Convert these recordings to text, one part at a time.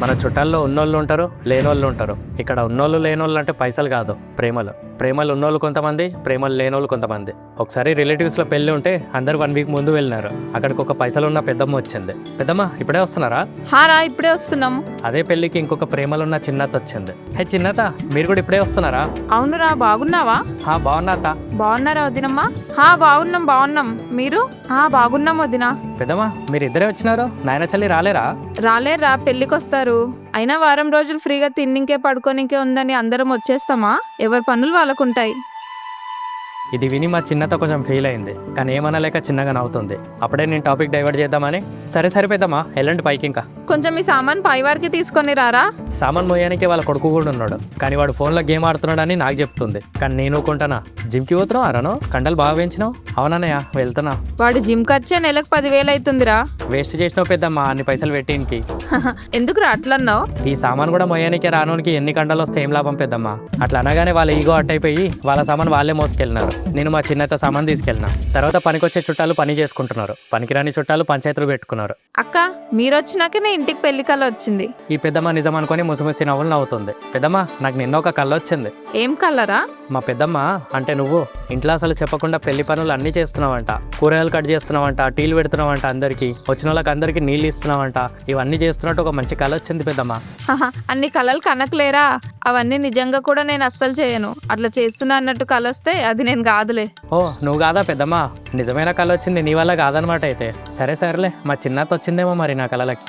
మన చుట్టాల్లో ఉన్నోళ్ళు ఉంటారు, లేనోళ్ళు ఉంటారు. ఇక్కడ ఉన్నోళ్ళు లేనోళ్ళు అంటే పైసలు కాదు, ప్రేమలు ఉన్నోళ్ళు కొంతమంది, ప్రేమలు లేనోళ్ళు కొంతమంది. ఒకసారి రిలేటివ్స్లో పెళ్ళి ఉంటే అందరు 1 వీక్ ముందు వెళ్ళినారు. అక్కడికి ఒక పైసలు ఉన్న పెద్దమ్మ వచ్చింది. పెద్దమ్మ ఇప్పుడే వస్తున్నారా? హారా ఇప్పుడే వస్తున్నాము. అదే పెళ్ళికి ఇంకొక ప్రేమలున్న చిన్నత వచ్చింది. హే చిన్నత, మీరు కూడా ఇప్పుడే వస్తున్నారా? అవునురా, బాగున్నావా? బాగున్నా అత్త. బాగున్నారా వదినమ్మా? బాగున్నాం. మీరు? బాగున్నాం వదినా. పెద్దమ్మ మీరు ఇద్దరే వచ్చినారు, నాయన చల్లి రాలేరా? రాలేరా, పెళ్ళికొస్తారు. అయినా వారం రోజులు ఫ్రీగా తిన్నింకే పడుకోనికే ఉందని అందరం వచ్చేస్తామా? ఎవరి పనులు వాళ్ళకుంటాయి. ఇది విని మా చిన్నత కొంచెం ఫీల్ అయింది, కానీ ఏమనలేక చిన్నగా నవ్వుతుంది. అప్పుడే నేను టాపిక్ డైవర్ట్ చేద్దామని, సరే పెద్దమ్మా వెళ్ళండి పైకి. ఇంకా కొంచెం ఈ సామాన్ పై వారికి తీసుకొని రారా. సామాన్ మోయానికి వాళ్ళ కొడుకు కూడా ఉన్నాడు, కానీ వాడు ఫోన్లో గేమ్ ఆడుతున్నాడని నాకు చెప్తుంది. కానీ నేను కొంటానా? జిమ్కి పోతున్నావు అరను? కండలు బాగా పెంచినావు. అవునన్నయ్య వెళ్తున్నా. వాడు జిమ్ ఖర్చే నెలకు 10,000 అవుతుందిరా. వేస్ట్ చేసినావు పెద్దమ్మా అన్ని పైసలు పెట్టింకి. ఎందుకురా అట్లన్నావు? ఈ సామాన్ కూడా మోయానికి రానోనికి ఎన్ని కండలు వస్తే ఏం లాభం పెద్దమ్మా? అట్లా అనగానే వాళ్ళ ఈగో అట్టయిపోయి వాళ్ళ సామాన్ వాళ్ళే మోసుకెళ్ళినారు. నేను మా చిన్నత సామాన్ తీసుకెళ్ళినా. తర్వాత పనికొచ్చే చుట్టాలు పని చేసుకుంటున్నారు, పనికిరాని చుట్టాలు పంచాయతీలు పెట్టుకున్నారు. అక్క మీరొచ్చినాకే నా ఇంటికి పెళ్లి కళ వచ్చింది. ఈ పెద్దమ్మ నిజం అనుకుని ముసిముసి నవ్వులు నవ్వుతుంది. పెద్దమ్మ నాకు నిన్న ఒక కళ్ళ వచ్చింది. ఏం కలరా? మా పెద్దమ్మ అంటే నువ్వు ఇంట్లో అసలు చెప్పకుండా పెళ్లి పనులు అన్నీ చేస్తున్నావంట. కూరగాయలు కట్ చేస్తున్నావంట, టీలు పెడుతున్నావంట, అందరికి వచ్చిన వాళ్ళకి అందరికి నీళ్ళు ఇస్తున్నావంట. ఇవన్నీ చేస్తున్నట్టు ఒక మంచి కళ వచ్చింది పెద్దమ్మ. అన్ని కళలు కనకలేరా? అవన్నీ నిజంగా కూడా నేను అస్సలు చేయను. అట్లా చేస్తున్నా అన్నట్టు కళ వస్తే అది నేను కాదులే. ఓ నువ్వు కాదా పెద్దమ్మ? నిజమైన కళ వచ్చింది నీ వల్ల కాదనమాట అయితే. సరేలే, మా చిన్నత వచ్చిందేమో మరి నా కళలకి.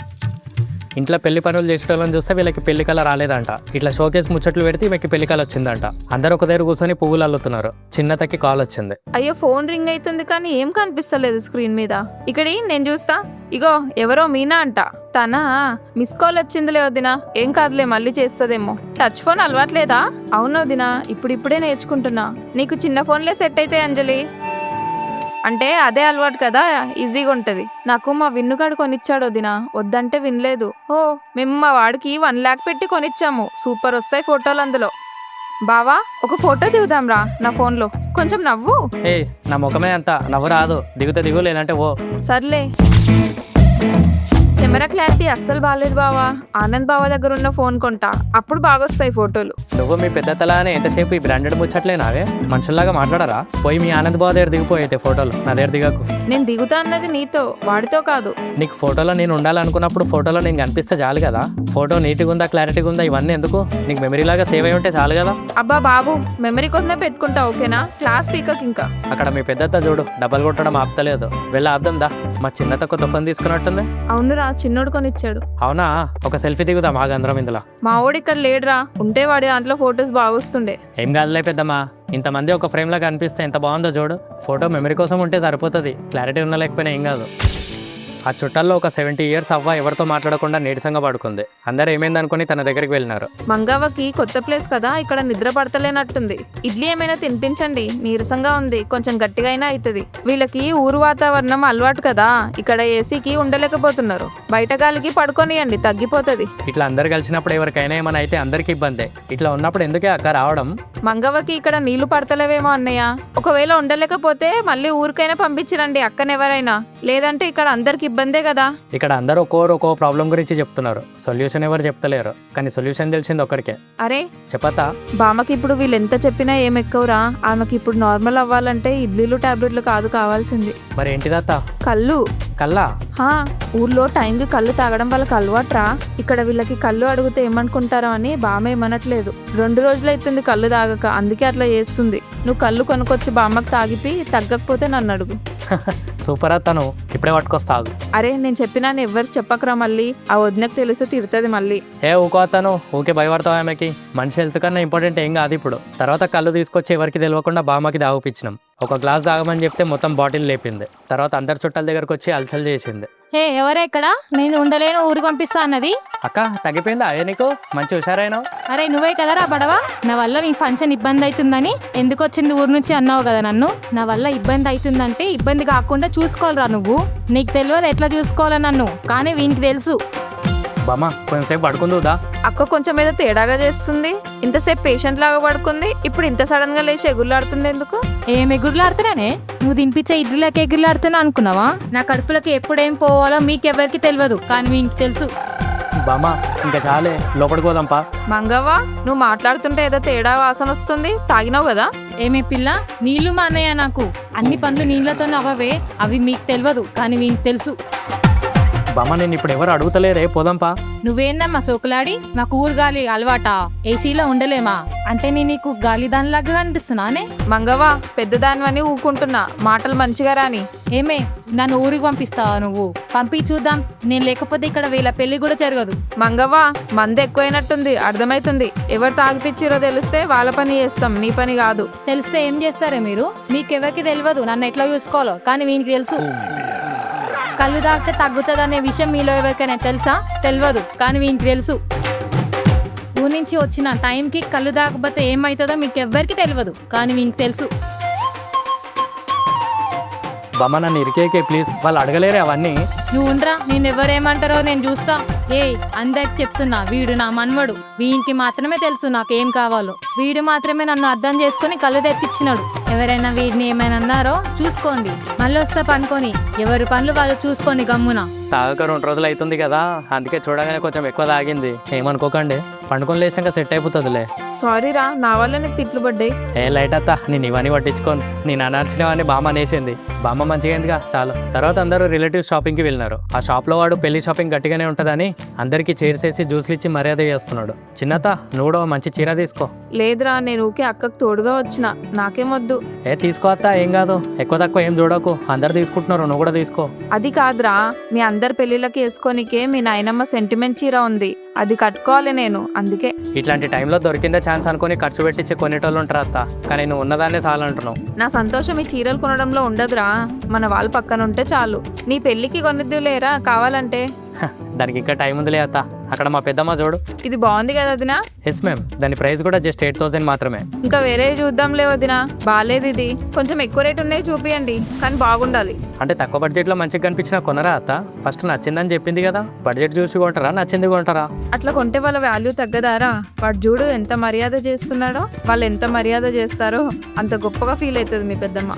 ఇంట్లో పెళ్లి పనులు చేసేటోళ్ళని చూస్తే వీళ్ళకి పెళ్లి కళ రాలేదంట. ఇట్లా షోకేస్ ముచ్చట్లు పెడితే వీళ్ళకి పెళ్లి కళ వచ్చిందంట. అందరూ ఒక దగ్గర కూర్చొని పువ్వులు అల్లుతున్నారు. చిన్నతకి కాల్ వచ్చింది. అయ్యో ఫోన్ రింగ్ అవుతుంది కానీ ఏం కనిపిస్తలేదు స్క్రీన్ మీద. ఇక్కడి నేను చూస్తా. ఇగో ఎవరో మీనా అంట. తన మిస్ కాల్ వచ్చిందిలే వదినా. ఏం కాదులే మళ్ళీ చేస్తుందేమో. టచ్ ఫోన్ అలవాట్లేదా? అవును వదినా, ఇప్పుడిప్పుడే నేర్చుకుంటున్నా. నీకు చిన్న ఫోన్లే సెట్ అయితే అంజలి. అంటే అదే అలవాటు కదా, ఈజీగా ఉంటది. నాకు మా విన్నుగాడు కొనిచ్చాడు వదినా. వద్దంటే వినలేదు. మేము మా వాడికి 1 lakh పెట్టి కొనిచ్చాము. సూపర్ వస్తాయి ఫోటోలు అందులో. బావా ఒక ఫోటో దిగుదాం రా నా ఫోన్లో. కొంచెం నవ్వు. నా ముఖమే అంత నవ్వు రాదు. దిగుతే దిగు, లేదంటే ఓ. సర్లే. కెమెరా క్లారిటీ అస్సలు బాగాలేదు బావా. ఆనంద్ బావ దగ్గర ఉన్న ఫోన్ కొంటా, అప్పుడు బాగొస్తాయి ఫోటోలు. నువ్వు మీ పెద్ద తలానే ఎంతసేపు ఈ బ్రాండెడ్ ముచ్చట్లేనావే? మనుషుల్లాగా మాట్లాడరా? పోయి మీ ఆనంద్ బావ దగ్గర దిగిపోయితే ఫోటోలు, నా దగ్గర దిగకు. నేను దిగుతా అన్నది నీతో, వాడితో కాదు. నీకు ఫోటోలో నేను ఉండాలనుకున్నప్పుడు ఫోటోలో నేను కనిపిస్తే చాలు కదా. ఫోటో నీట్గా ఉందా, క్లారిటీగా ఉందా, ఇవన్నీ ఎందుకు? నీకు మెమరీ లాగా సేవ్ అయి ఉంటే చాలు కదా. అబ్బా బాబు, మెమరీ కోసమే పెట్టుకుంటా ఓకేనా? క్లాస్ పీకక్. ఇంకా అక్కడ మీ పెద్దత్త చూడు, డబ్బలు కొట్టడం ఆపుతలేదు. వెళ్ళి ఆపుదాం దా. మా చిన్నత కొత్త ఫోన్ తీసుకున్నట్టుంది. అవునురా, చిన్నోడు కొనిచ్చాడు. అవునా? ఒక సెల్ఫీ దిగుదాం ఆగందరం ఇందులో. మా ఓడి ఇక్కడ లేడురా, ఉంటే వాడి దాంట్లో ఫొటోస్ బాగొస్తుండే. ఏం కాదులే పెద్దమ్మా, ఇంతమంది ఒక ఫ్రేమ్ లాగా కనిపిస్తే ఎంత బాగుందో చూడు. ఫోటో మెమరీ కోసం ఉంటే సరిపోతుంది, క్లారిటీ ఉన్నా లేకపోయినా ఏం కాదు. ఆ చుట్టాల్లో ఒక 70 years అవ్వ ఎవరితో మాట్లాడకుండా నీరసంగా పడుకుంది. అందరూ ఏమైందనుకుని తన దగ్గరికి వెళ్ళినారు. మంగవ్వకి కొత్త ప్లేస్ కదా, ఇక్కడ నిద్ర పడతలేనట్టుంది. ఇడ్లీ ఏమైనా తినిపించండి, నీరసంగా ఉంది. కొంచెం గట్టిగా అయినా అవుతుంది. వీళ్ళకి ఊరు వాతావరణం అలవాటు కదా, ఇక్కడ ఏసీకి ఉండలేకపోతున్నారు. బయట గాలికి పడుకోనియండి, తగ్గిపోతుంది. ఇట్లా అందరు కలిసినప్పుడు ఎవరికైనా ఏమైనా అయితే అందరికి ఇబ్బందే. ఇట్లా ఉన్నప్పుడు ఎందుకే అక్క రావడం? మంగవ్వకి ఇక్కడ నీళ్లు పడతలేవేమో అన్నయ్య. ఒకవేళ ఉండలేకపోతే మళ్ళీ ఊరికైనా పంపించరండి అక్కనెవరైనా. లేదంటే ఇక్కడ అందరికి ఇబ్బందే కదా. ఇక్కడ అందరూ ఒక్కో ప్రాబ్లం గురించి చెప్తున్నారు, సొల్యూషన్ ఎవరు చెప్తలేరు. కానీ సొల్యూషన్ తెలిసింది ఒక్కరికే. అరే చెప్పతా? బామ్మకి ఇప్పుడు వీళ్ళు ఎంత చెప్పినా ఏం ఎక్కువరా. ఆమెకి ఇప్పుడు నార్మల్ అవ్వాలంటే ఇడ్లీలు టాబ్లెట్లు కాదు కావాల్సింది. మరి ఏంటిదత్త? కళ్ళు. కల్లా? ఊర్లో టైంకి కళ్ళు తాగడం వాళ్ళకి అలవాట్రా. ఇక్కడ వీళ్ళకి కళ్ళు అడిగితే ఏమనుకుంటారో అని బామ్మ ఏమనట్లేదు. 2 రోజులు అవుతుంది కళ్ళు తాగక, అందుకే అట్లా చేస్తుంది. నువ్వు కళ్ళు కొనుక్కొచ్చి బామ్మకి తాగిపి తగ్గకపోతే నన్ను అడుగు. సూపర్ అత్తను, ఇప్పుడే పట్టుకొస్తాగు. అరే నేను చెప్పినా ఎవరికి చెప్పకరా, మళ్ళీ ఆ వదినకు తెలిసి తిడుతుంది మళ్ళీ. ఊకో అత్తను, ఊకే భయపడతావు. ఆమెకి మనిషి హెల్త్ కన్నా ఇంపార్టెంట్ ఏం కాదు ఇప్పుడు. తర్వాత కళ్ళు తీసుకొచ్చి ఎవరికి తెలియకుండా బామ్మకి దాగిపించినాం. ఒక గ్లాస్ తాగమని చెప్తే మొత్తం బాటిల్ లేపింది. తర్వాత అందరి చుట్టాల దగ్గరకు వచ్చి అలసలు చేసింది. ఎవరెక్కడ? నేను ఉండలేను, ఊరికి పంపిస్తా అన్నది. అక్క తగ్గిపోయిందా అయ్యే నీకు? మంచి హుషారైనావు. అరే నువ్వే కదరా బడవా, నా వల్ల మీ ఫంక్షన్ ఇబ్బంది అవుతుందని ఎందుకు వచ్చింది ఊరు నుంచి అన్నావు కదా నన్ను. నా వల్ల ఇబ్బంది అవుతుందంటే ఇబ్బంది కాకుండా చూసుకోవాలరా నువ్వు. నీకు తెలియదు ఎట్లా చూసుకోవాలా నన్ను, కానీ వీనికి తెలుసు. బామ్మ కొంచెంసేపు పడుకుందా? అక్క కొంచెం ఏదో తేడాగా చేస్తుంది. ఇంతసేపు పేషెంట్ లాగా పడుకుంది, ఇప్పుడు ఇంత సడన్ గా లేచి ఎగురులాడుతుంది ఎందుకు? ఏం ఎగురులాడుతున్నానే? నువ్వు తినిపించే ఇడ్లీలకి ఎగురులాడుతున్నా అనుకున్నావా? నా కడుపులకి ఎప్పుడేం పోవాలో మీకెవరికి తెలియదు, కానీ మీకు తెలుసు. బామ్మ ఇంకా చాలే లోపలికి పోదాంపా. మంగవ్వ, నువ్వు మాట్లాడుతుంటే ఏదో తేడా వాసన వస్తుంది. తాగినావు కదా? ఏమే పిల్ల, నీళ్లు మా అన్నయ్య నాకు. అన్ని పనులు నీళ్లతో అవ్వవే, అవి మీకు తెలియదు కానీ వీనికి తెలుసు. బామ్మ నేను ఇప్పుడు ఎవరు అడుగుతలేరే, పోదాంపా. నువ్వేందమ్మా సోకులాడి, నాకు ఊరు గాలి అలవాటా? ఏసీలో ఉండలేమా? అంటే నేను నీకు గాలి దానిలాగా అనిపిస్తున్నానే? మంగవ్వ, పెద్దదానివని ఊకుంటున్నా, మాటలు మంచిగా రాని. ఏమే, నన్ను ఊరికి పంపిస్తావా నువ్వు? పంపి చూద్దాం. నేను లేకపోతే ఇక్కడ వీళ్ళ పెళ్లి కూడా జరగదు. మంగవ్వ, మంది ఎక్కువైనట్టుంది, అర్థమైతుంది. ఎవరు తాగిపిచ్చిరో తెలిస్తే వాళ్ళ పని చేస్తాం, నీ పని కాదు. తెలిస్తే ఏం చేస్తారే మీరు? మీకెవరికి తెలియదు నన్ను ఎట్లా చూసుకోవాలో, కానీ వీనికి తెలుసు. కళ్ళు తాగితే తగ్గుతుందనే విషయం మీలో ఎవరికైనా తెలుసా? తెలియదు, కానీ వీనికి తెలుసు. ఊరి నుంచి వచ్చిన టైంకి కళ్ళు తాగకపోతే ఏమవుతుందో మీకు ఎవ్వరికి తెలియదు, కానీ వీనికి తెలుసు. బామ్మ నన్ను ఇరికేకే ప్లీజ్, వాళ్ళు అడగలేరే అవన్నీ. నువ్వు ఉండరా, నేను ఎవరేమంటారో నేను చూస్తా. అందరికి చెప్తున్నా, వీడు నా మన్వడు. వీనికి మాత్రమే తెలుసు నాకేం కావాలో. వీడు మాత్రమే నన్ను అర్థం చేసుకుని కళ్ళు తెచ్చిచ్చినాడు. ఎవరైనా వీడిని ఏమైనా అన్నారో చూసుకోండి, మళ్ళీ వస్తా పనుకొని. ఎవరి పనులు వాళ్ళు చూసుకోండి గమ్మున. తాగక 2 రోజులు అవుతుంది కదా, అందుకే చూడగానే కొంచెం ఎక్కువ తాగింది. ఏమనుకోకండి, పండుకొని లేచాక సెట్ అయిపోతుందిలే. సారీ రా, నా వల్ల నీకు తిట్లు పడ్డాయి. ఏ లైట్ అత్త, నేను ఇవన్నీ పట్టించుకోను. నేను అనాల్సినవన్నీ బామ్మ అనేసింది. బామ్మ మంచిగా అయిందిగా చాలు. తర్వాత అందరూ రిలేటివ్స్ షాపింగ్కి వెళ్ళినారు. ఆ షాప్లో వాడు పెళ్లి షాపింగ్ గట్టిగానే ఉంటుందని అందరికీ చైర్స్ వేసి జ్యూస్లు ఇచ్చి మర్యాద చేస్తున్నాడు. చిన్నత, నువ్వు కూడా మంచి చీర తీసుకో. లేదురా, నేను ఊకే అక్కకు తోడుగా వచ్చిన, నాకేమొద్దు. తీసుకో అత్త, ఏం కాదు. ఎక్కువ తక్కువ ఏం చూడకు, అందరు తీసుకుంటున్నారు, నువ్వు కూడా తీసుకో. అది కాదురా, మీ అందరి పెళ్లిళ్ళకి వేసుకోనికే మీ నాయనమ్మ సెంటిమెంట్ చీర ఉంది, అది కట్టుకోవాలి నేను, అందుకే. ఇట్లాంటి టైంలో దొరికిందే ఛాన్స్ అనుకుని ఖర్చు పెట్టించి కొనేటోళ్ళు ఉంటారు అత్త, కానీ నువ్వు ఉన్నదాన్నే చాలంటున్నావు. నా సంతోషం ఈ చీరలు కొనడంలో ఉండదురా, మన వాళ్ళు పక్కన ఉంటే చాలు. నీ పెళ్లికి కొనిద్దు లేరా కావాలంటే. దానికి ఇంకా టైం ఉందిలే అత్త. అక్కడ మా పెద్దమ్మ చూడు. ఇది బాగుంది కదా వదినా? ఎస్ మ్యామ్, దాని ప్రైస్ కూడా జస్ట్ 8,000 మాత్రమే. ఇంకా వేరే చూద్దాంలే వదినా, బాగాలేదు ఇది. కొంచెం ఎక్కువ రేట్ ఉన్నాయి చూపియండి, కానీ బాగుండాలి. అంటే తక్కువ బడ్జెట్లో మంచిగా కనిపించినా కొనరా అత్త? ఫస్ట్ నచ్చిందని చెప్పింది కదా, బడ్జెట్ చూసి కొంటారా నచ్చింది కొంటారా? అట్లా కొంటే వాళ్ళ వాల్యూ తగ్గదారా? వాడు చూడు ఎంత మర్యాద చేస్తున్నాడో, వాళ్ళు ఎంత మర్యాద చేస్తారో అంత గొప్పగా ఫీల్ అవుతుంది మీ పెద్దమ్మ.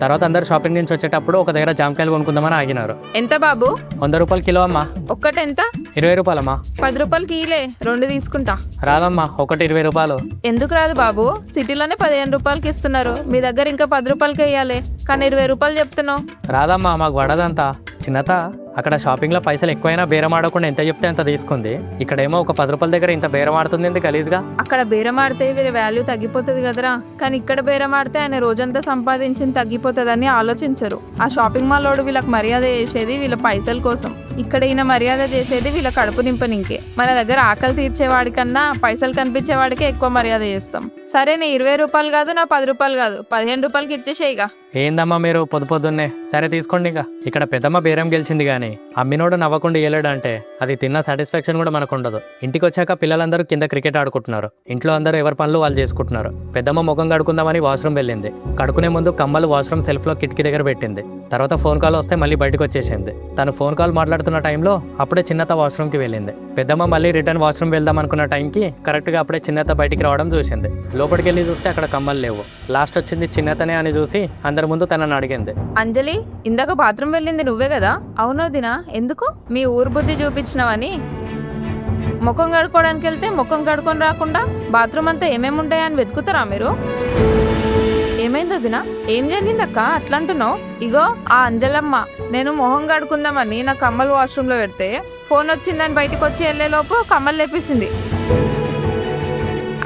తర్వాత అందరు షాపింగ్ నుంచి వచ్చేటప్పుడు ఒక దగ్గర జామకాయలు కొనుక్కుందామని ఆగినారు. ఎంత బాబు? 100 రూపాయలు కిలో అమ్మా. ఒక్కటెంత? 20 రూపాయలమ్మా. 10 రూపాయలకి ఇలే, 2 తీసుకుంటా. రాదమ్మా, ఒకటి 20 రూపాయలు. ఎందుకు రాదు బాబు? సిటీలోనే 15 రూపాయలకి ఇస్తున్నారు, మీ దగ్గర ఇంకా 10 రూపాయలకి వేయాలి, కానీ 20 రూపాయలు చెప్తున్నావు. రాదమ్మా, మాకు పడదంతా. చిన్నత, అక్కడ షాపింగ్లో పైసలు ఎక్కువైనా బేరం ఆడకుండా ఎంత చెప్తే అంత తీసుకుంది. ఇక్కడేమో ఒక 10 రూపాయల దగ్గర ఇంత బేరం ఆడుతుంది గలీజ్గా. అక్కడ బేరం ఆడితే వీరి వాల్యూ తగ్గిపోతుంది కదరా, కానీ ఇక్కడ బేరం ఆడితే ఆయన రోజంతా సంపాదించింది తగ్గిపోతుందని ఆలోచించరు. ఆ షాపింగ్ మాల్ వాడు వీళ్ళకి మర్యాద చేసేది వీళ్ళ పైసల కోసం, ఇక్కడ ఈయన మర్యాద చేసేది వీళ్ళ కడుపు నింపనింకే. మన దగ్గర ఆకలి తీర్చేవాడికన్నా పైసలు కనిపించేవాడికే ఎక్కువ మర్యాద చేస్తాం. సరే, నీ 20 రూపాయలు కాదు, నా 10 రూపాయలు కాదు, 15 రూపాయలకి ఇచ్చేసేయిగా. ఏందమ్మా మీరు పొద్దున్నే? సరే తీసుకోండి. ఇక ఇక్కడ పెద్దమ్మ బేరం గెలిచింది కానీ అమ్మినోడు నవ్వకుండా ఇయ్యలేడంటే అది తిన్న సాటిస్ఫాక్షన్ కూడా మనకు ఉండదు. ఇంటికి వచ్చాక పిల్లలందరూ కింద క్రికెట్ ఆడుకుంటున్నారు, ఇంట్లో అందరూ ఎవరి పనులు వాళ్ళు చేసుకుంటున్నారు. పెద్దమ్మ ముఖం కడుకుందామని వాష్రూమ్ వెళ్ళింది. కడుకునే ముందు కమ్మలు వాష్రూమ్ సెల్ఫ్లో కిటికీ దగ్గర పెట్టింది. తర్వాత ఫోన్ కాల్ వస్తే మళ్ళీ బయటకు వచ్చేసింది. తను ఫోన్ కాల్ మాట్లాడుతున్న టైంలో అప్పుడే చిన్నత వాష్రూమ్కి వెళ్ళింది. పెద్దమ్మ మళ్ళీ రిటర్న్ వాష్రూమ్ వెళ్దాం అనుకున్న టైంకి కరెక్ట్గా అప్పుడే చిన్నత బయటికి రావడం చూసింది. లోపలికి వెళ్ళి చూస్తే అక్కడ కమ్మలు లేవు. లాస్ట్ వచ్చింది చిన్నతనే అని చూసి అందరి ముందు తనని అడిగింది. అంజలి, ఇందాక బాత్రూమ్ వెళ్ళింది నువ్వే కదా? అవునో దినా, ఎందుకు? మీ ఊరు బుద్ధి చూపించినవని. ముఖం కడుక్కోవడానికి వెళ్తే ముఖం కడుక్కొని రాకుండా బాత్రూమ్ అంతా ఏమేమి ఉంటాయని వెతుకుతారా మీరు? ఏమైందో దినా? ఏం జరిగిందక్క అట్లా అంటున్నావు? ఇగో ఆ అంజలమ్మ, నేను మొహం కడుకుందామని నా కమ్మలు వాష్రూమ్లో పెడితే ఫోన్ వచ్చిందని బయటకు వచ్చి వెళ్ళేలోపు కమ్మలు లేపేసింది.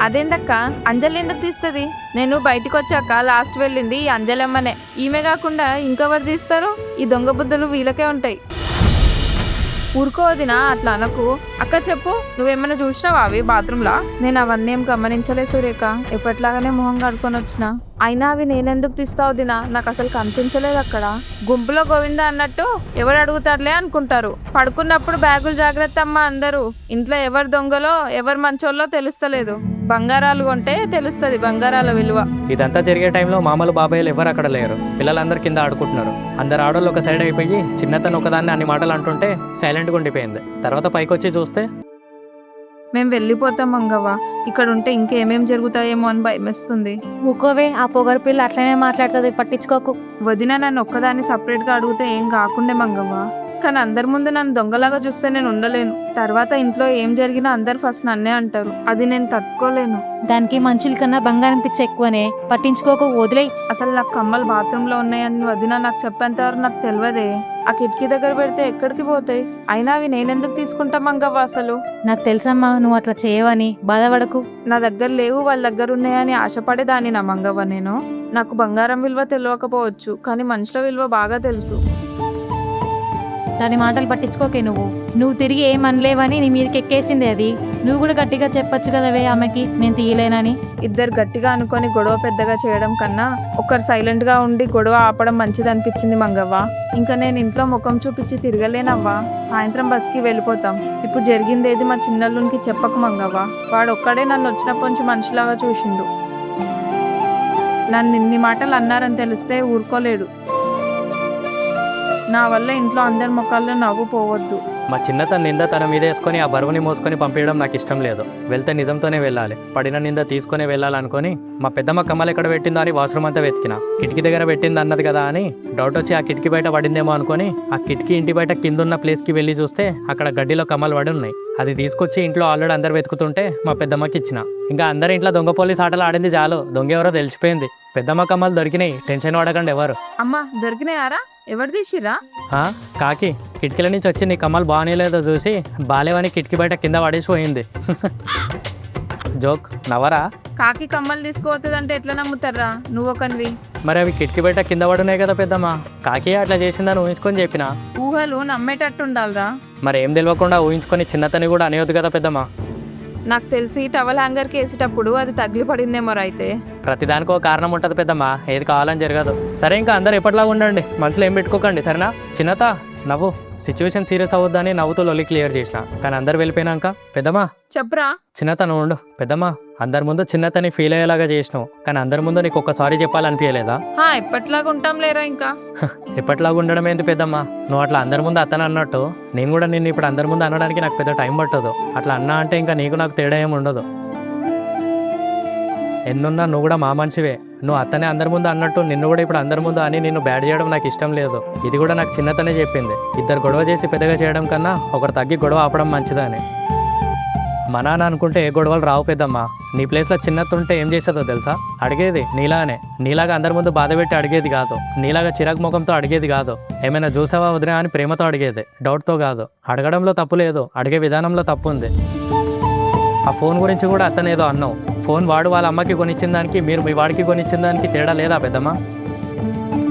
అదేందక్క, అంజలి ఎందుకు తీస్తుంది? నేను బయటకు వచ్చాక లాస్ట్ వెళ్ళింది ఈ అంజలమ్మనే. ఈమె కాకుండా ఇంకెవరు తీస్తారు? ఈ దొంగ బుద్ధులు వీళ్ళకే ఉంటాయి. ఊరుకోవదినా, అట్లా అనకు. అక్క చెప్పు, నువ్వేమైనా చూసినావా అవి బాత్రూంలా? నేను అవన్నీ ఏం గమనించలే సూర్యక, ఎప్పట్లాగానే మొహం కడుకొని వచ్చిన. అయినా అవి నేనెందుకు తీస్తావు దినా? నాకు అసలు కనిపించలేదు అక్కడ. గుంపులో గోవింద అన్నట్టు ఎవరు అడుగుతారులే అనుకుంటారు. పడుకున్నప్పుడు బ్యాగులు జాగ్రత్త అమ్మ అందరూ. ఇంట్లో ఎవరు దొంగలో ఎవరు మంచోళ్ళో తెలుస్తలేదు. బంగారాలు కొంటే తెలుస్తుంది బంగారాల విలువ. ఇదంతా జరిగే టైంలో మామలు బాబాయ్లు ఎవరు అక్కడ లేరు. పిల్లలందరూ కింద ఆడుకుంటున్నారు. అందరు ఆడోళ్ళు ఒక సైడ్ అయిపోయి చిన్నతను ఒకదాన్ని అన్ని మాటలు అంటుంటే సైలెంట్గా ఉండిపోయింది. తర్వాత పైకి వచ్చి చూస్తే మేము వెళ్ళిపోతాం మంగవ్వ, ఇక్కడ ఉంటే ఇంకేమేం జరుగుతాయేమో అని భయమేస్తుంది. ఊకోవే, ఆ పొగరు పిల్ల అట్లనే మాట్లాడుతుంది, పట్టించుకోకు. వదిన నన్ను ఒక్కదాన్ని సపరేట్గా అడిగితే ఏం కాకుండే మంగవ్వ. కానీ అందరి ముందు నన్ను దొంగలాగా చూస్తే నేను ఉండలేను. తర్వాత ఇంట్లో ఏం జరిగినా అందరు ఫస్ట్ నన్నే అంటారు. అది నేను తట్టుకోలేను. దానికి మనుషుల కన్నా బంగారం పిచ్చి ఎక్కువనే. పట్టించుకోక వదిలే. అసలు నాకు కమ్మలు బాత్రూంలో ఉన్నాయని వదిన నాకు చెప్పేంత వరకు నాకు తెలియదే. ఆ కిటికీ దగ్గర పెడితే ఎక్కడికి పోతాయి? అయినా అవి నేనెందుకు తీసుకుంటా మంగవ్వ? అసలు నాకు తెలుసమ్మా నువ్వు అట్లా చేయవని. బాధపడకు. నా దగ్గర లేవు, వాళ్ళ దగ్గర ఉన్నాయని ఆశపడేదాన్ని నా మంగవ్వ నేను. నాకు బంగారం విలువ తెలియకపోవచ్చు, కానీ మనుషుల విలువ బాగా తెలుసు. దాని మాటలు పట్టించుకోకే. నువ్వు తిరిగి ఏమనలేవని నీ మీదకి ఎక్కేసింది అది. నువ్వు కూడా గట్టిగా చెప్పొచ్చు కదవే ఆమెకి నేను తీయలేనని. ఇద్దరు గట్టిగా అనుకొని గొడవ పెద్దగా చేయడం కన్నా ఒకరు సైలెంట్ గా ఉండి గొడవ ఆపడం మంచిది అనిపించింది మంగవ్వ. ఇంకా నేను ఇంట్లో ముఖం చూపించి తిరగలేనవ్వా. సాయంత్రం బస్కి వెళ్ళిపోతాం. ఇప్పుడు జరిగిందేది మా చిన్నల్లునికి చెప్పకు మంగవ్వ. వాడు ఒక్కడే నన్ను వచ్చినప్పటి నుంచి మనిషిలాగా చూసిండు. నన్ను ఇన్ని మాటలు అన్నారని తెలిస్తే ఊరుకోలేడు. నా వల్ల ఇంట్లో అందరి ముఖాల్లో నవ్వు పోవద్దు. మా చిన్నతన నింద తన మీద వేసుకొని ఆ బరువుని మోసుకొని పంపించడం నాకు ఇష్టం లేదు. వెళ్తే నిజంతోనే వెళ్ళాలి. పడిన నింద తీసుకునే వెళ్ళాలనుకొని మా పెద్దమ్మ కమ్మలు ఎక్కడ పెట్టిందో అని వాష్రూమ్ అంతా వెతికిన. కిటికీ దగ్గర పెట్టింది అన్నది కదా అని డౌట్ వచ్చి ఆ కిటికీ బయట పడిందేమో అనుకొని ఆ కిటికీ ఇంటి బయట కింద ఉన్న ప్లేస్కి వెళ్ళి చూస్తే అక్కడ గడ్డిలో కమ్మలు పడి ఉన్నాయి. అది తీసుకొచ్చి ఇంట్లో ఆల్రెడీ అందరు వెతుకుతుంటే మా పెద్దమ్మకి ఇచ్చిన. ఇంకా అందరి ఇంట్లో దొంగ పోలీస్ ఆటలు ఆడింది చాలు, దొంగ ఎవరో తెలిసిపోయింది. పెద్దమ్మ కమ్మలు దొరికినాయి, టెన్షన్ పడకండి ఎవరు. అమ్మా దొరికినాయారా? ఎవరు తీసిరా? కాకి కిటికీల నుంచి వచ్చి నీ కమ్మలు బాగానే లేదో చూసి బాలేవని కిటికీ బయట కింద పడేసిపోయింది. జోక్ నవరా? కాకి కమ్మలు తీసుకుపోతుందంటే ఎట్లా నమ్ముతారా? నువ్వు ఒకనివి. మరి అవి కిటికీ బయట కింద పడున్నాయి కదా పెద్దమ్మ. కాకి అట్లా చేసిందని ఊహించుకొని చెప్పిన. ఊహలు నమ్మేటట్టు ఉండాలరా. మరి ఏం తెలియకుండా ఊహించుకొని చిన్నతని కూడా అనేవద్దు కదా పెద్దమ్మ. నాకు తెలిసి టవల్ హ్యాంగర్కి వేసేటప్పుడు అది తగిలి పడిందేమో. అయితే ప్రతిదానికి ఒక కారణం ఉంటుంది పెద్దమ్మ, ఏది కావాలని జరగదు. సరే ఇంకా అందరు ఎప్పటిలాగా ఉండండి, మనసులో ఏం పెట్టుకోకండి సరేనా? చిన్నత నవ్వు. సిచ్యువేషన్ సీరియస్ అవ్వద్దని నవ్వుతూ లొల్లి క్లియర్ చేసిన. కానీ అందరు వెళ్ళిపోయినాక పెద్దమ్మ చెప్పరా. చిన్నత నువ్వు ఉండు. పెద్దమ్మ అందరి ముందు చిన్నతని ఫీల్ అయ్యేలాగా చేసినావు, కానీ అందరి ముందు నీకు ఒక్కసారి చెప్పాలనిపించలేదా? ఎప్పట్లాగా ఉంటాం లేరా ఇంకా. ఎప్పటిలాగా ఉండడం ఏంటి పెద్దమ్మ? నువ్వు అట్లా అందరి ముందు అతను అన్నట్టు నేను కూడా నిన్ను ఇప్పుడు అందరి ముందు అనడానికి నాకు పెద్ద టైం పట్టదు. అట్లా అన్నా అంటే ఇంకా నీకు నాకు తేడా ఏమి ఉండదు. ఎన్నున్నా నువ్వు కూడా మా మనిషివే. నువ్వు అతనే అందరి ముందు అన్నట్టు నిన్ను కూడా ఇప్పుడు అందరి ముందు అని నిన్ను బ్యాడ్ చేయడం నాకు ఇష్టం లేదు. ఇది కూడా నాకు చిన్నతనే చెప్పింది. ఇద్దరు గొడవ చేసి పెద్దగా చేయడం కన్నా ఒకరు తగ్గి గొడవ ఆపడం మంచిదని. మా నాన్న అనుకుంటే ఏ గొడవలు రావు పెద్దమ్మా. నీ ప్లేస్లో చిన్నతుంటే ఏం చేసేదో తెలుసా? అడిగేది నీలాగా అందరి ముందు బాధ పెట్టి అడిగేది కాదు. నీలాగా చిరాకు ముఖంతో అడిగేది కాదు. ఏమైనా చూసావా వదినా అని ప్రేమతో అడిగేది, డౌట్తో కాదు. అడగడంలో తప్పు లేదు, అడిగే విధానంలో తప్పు ఉంది. ఆ ఫోన్ గురించి కూడా అతనేదో అన్నావు. ఫోన్ వాడు వాళ్ళ అమ్మకి కొనిచ్చిన దానికి మీరు మీ వాడికి కొనిచ్చిన దానికి తేడా లేదా పెద్దమ్మా?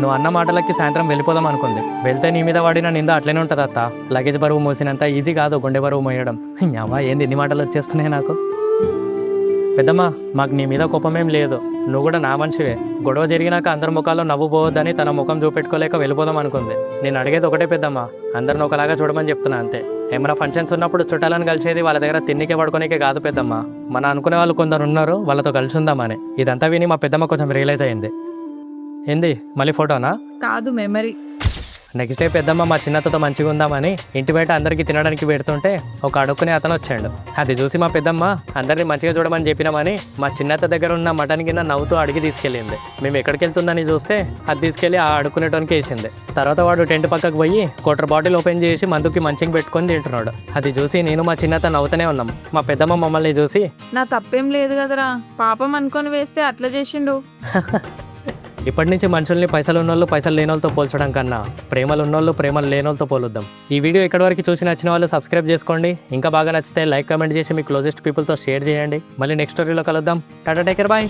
నువ్వు అన్న మాటలకి సాయంత్రం వెళ్ళిపోదాం అనుకుంది. వెళ్తే నీ మీద వాడిన నింద అట్లనే ఉంటుంది అత్త. లగేజ్ బరువు మోసినంత ఈజీ కాదు గుండె బరువు మోయడం. అమ్మా ఏంది ఇన్ని మాటలు వచ్చేస్తున్నాయి నాకు. పెద్దమ్మ మాకు నీ మీద కోపమేం లేదు, నువ్వు కూడా నా మనిషివే. గొడవ జరిగినాక అందరి ముఖాల్లో నవ్వు పోవద్దని తన ముఖం చూపెట్టుకోలేక వెళ్ళిపోదాం అనుకుంది. నేను అడిగేది ఒకటే పెద్దమ్మ, అందరిని ఒకలాగా చూడమని చెప్తున్నా అంతే. ఏమైనా ఫంక్షన్స్ ఉన్నప్పుడు చుట్టాలను కలిసేది వాళ్ళ దగ్గర తిన్నికే పడుకోనికే కాదు పెద్దమ్మ. మన అనుకునే వాళ్ళు కొందరు ఉన్నారు, వాళ్ళతో కలిసి ఉందామని. ఇదంతా విని మా పెద్దమ్మ కొంచెం రియలైజ్ అయింది. ఏంది మళ్ళీ ఫోటోనా? కాదు మెమరీ. నెక్స్ట్ డే పెద్దమ్మ మా చిన్నతతో మంచిగా ఉందామని ఇంటి బయట అందరికీ తినడానికి పెడుతుంటే ఒక అడుక్కునే అతను వచ్చాడు. అది చూసి మా పెద్దమ్మ అందరినీ మంచిగా చూడమని చెప్పినామని మా చిన్నత దగ్గర ఉన్న మటన్ గిన్నె నవ్వుతూ అడిగి తీసుకెళ్ళింది. మేము ఎక్కడికి వెళ్తుందని చూస్తే అది తీసుకెళ్ళి ఆ అడుక్కునేటోనికి వేసింది. తర్వాత వాడు టెంట్ పక్కకు పోయి క్వార్టర్ బాటిల్ ఓపెన్ చేసి మందుకి మంచిగా పెట్టుకొని తింటున్నాడు. అది చూసి నేను మా చిన్నత నవ్వుతూనే ఉన్నాం. మా పెద్దమ్మ మమ్మల్ని చూసి నా తప్పేం లేదు కదరా, పాపం అనుకొని వేస్తే అట్లా చేసిండు. ఇప్పటి నుంచి మనుషుల్ని పైసలు ఉన్నోళ్ళు పైసలు లేనోళ్ళతో పోల్చడం కన్నా ప్రేమలు ఉన్నోళ్ళు ప్రేమలు లేనోళ్ళతో పోలుద్దాం. ఈ వీడియో ఇక్కడి వరకు చూసి నచ్చిన వాళ్ళు సబ్స్క్రైబ్ చేసుకోండి. ఇంకా బాగా నచ్చితే లైక్ కామెంట్ చేసి మీ క్లోజెస్ట్ పీపుల్తో షేర్ చేయండి. మళ్ళీ నెక్స్ట్ స్టోరీలో కలుద్దాం. Tata, take care, bye.